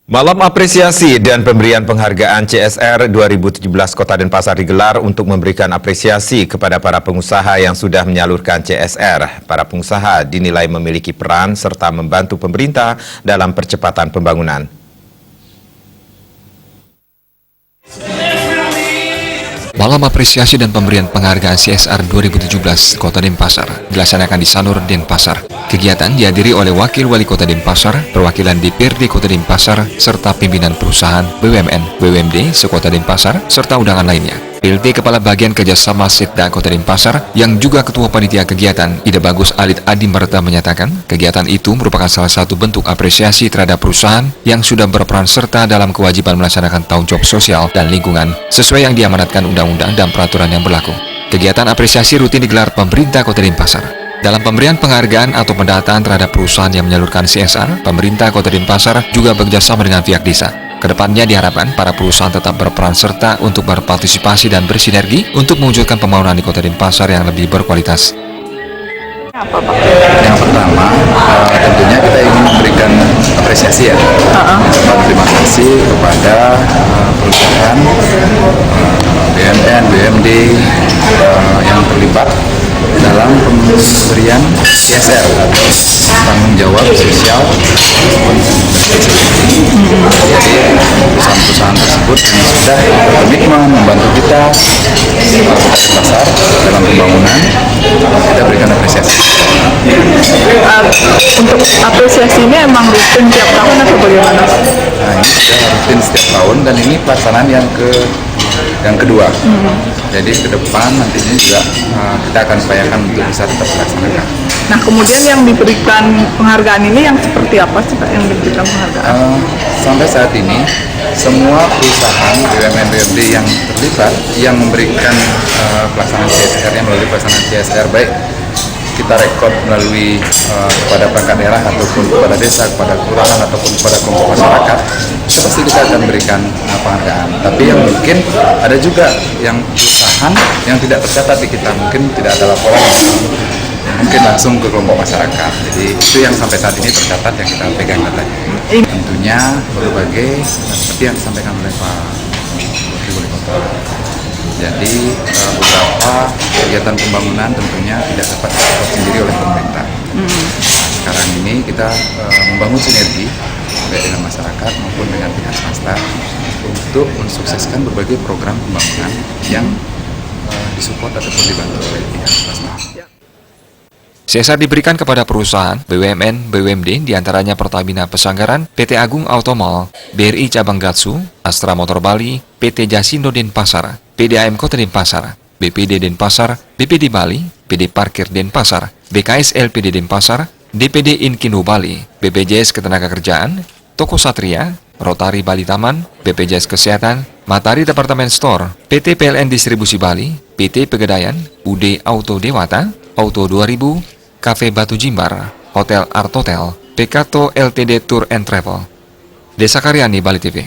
Malam apresiasi dan pemberian penghargaan CSR 2017 Kota Denpasar digelar untuk memberikan apresiasi kepada para pengusaha yang sudah menyalurkan CSR. Para pengusaha dinilai memiliki peran serta membantu pemerintah dalam percepatan pembangunan. Malam apresiasi dan pemberian penghargaan CSR 2017 Kota Denpasar dilaksanakan di Sanur, Denpasar. Kegiatan dihadiri oleh Wakil Wali Kota Denpasar, perwakilan DPRD Kota Denpasar, serta pimpinan perusahaan BUMN, BUMD sekota Denpasar, serta undangan lainnya. PLT Kepala Bagian Kerjasama Setda Kota Denpasar, yang juga Ketua Panitia Kegiatan, Ida Bagus Alit Adi Marta menyatakan, kegiatan itu merupakan salah satu bentuk apresiasi terhadap perusahaan yang sudah berperan serta dalam kewajiban melaksanakan tanggung jawab sosial dan lingkungan, sesuai yang diamanatkan undang-undang dan peraturan yang berlaku. Kegiatan apresiasi rutin digelar pemerintah Kota Denpasar. Dalam pemberian penghargaan atau pendataan terhadap perusahaan yang menyalurkan CSR, pemerintah Kota Denpasar juga bekerjasama dengan pihak desa. Kedepannya diharapkan para perusahaan tetap berperan serta untuk berpartisipasi dan bersinergi untuk mewujudkan pembangunan di Kota Denpasar yang lebih berkualitas. Apa, Pak? Yang pertama, tentunya kita ingin memberikan apresiasi ya. Terima kasih kepada perusahaan BUMN, BUMD yang terlibat dalam pemberian CSR atau tanggung jawab sosial. Jadi perusahaan-perusahaan tersebut yang sudah berkomitmen membantu kita Denpasar dalam pembangunan, kita berikan apresiasi. Untuk apresiasi ini emang rutin tiap tahun atau bagaimana? Nah, ini sudah rutin setiap tahun dan ini pelaksanaan yang kedua. Jadi ke depan nantinya juga kita akan upayakan untuk bisa tetap dilaksanakan. Nah, kemudian yang diberikan penghargaan ini yang seperti apa sih, Pak, yang diberikan penghargaan? Sampai saat ini semua perusahaan BUMN BUMD yang terlibat yang memberikan pelaksanaan CSR-nya melalui pelaksanaan CSR, baik kita rekod melalui kepada perangkat daerah ataupun kepada desa, kepada kelurahan ataupun kepada kelompok masyarakat, itu pasti kita akan berikan penghargaan. Tapi yang mungkin ada juga yang perusahaan yang tidak tercatat di kita, mungkin tidak ada laporan, mungkin langsung ke kelompok masyarakat. Jadi itu yang sampai saat ini tercatat yang kita pegang datanya. Tentunya berbagai seperti yang disampaikan oleh Pak Wakil Wali Kota. Jadi beberapa kegiatan pembangunan tentunya tidak dapat dilakukan sendiri oleh pemerintah. Sekarang ini kita membangun sinergi baik dengan masyarakat maupun dengan pihak swasta untuk mensukseskan berbagai program pembangunan yang disupport ataupun dibantu oleh pihak swasta. CSR diberikan kepada perusahaan BUMN, BUMD, diantaranya Pertamina Pesanggaran, PT Agung Automall, BRI Cabang Gatsu, Astra Motor Bali, PT Jasindo Denpasar, PDAM Kota Denpasar, BPD Denpasar, BPD Bali, PD Parkir Denpasar, BKS LPD Denpasar, DPD Inkindo Bali, BPJS Ketenagakerjaan, Toko Satria, Rotari Bali Taman, BPJS Kesehatan, Matahari Departemen Store, PT PLN Distribusi Bali, PT Pegadaian, UD Auto Dewata, Auto 2000, Cafe Batu Jimbar, Hotel Art Hotel, Pekato LTD Tour and Travel. Desa Karyani, Bali TV.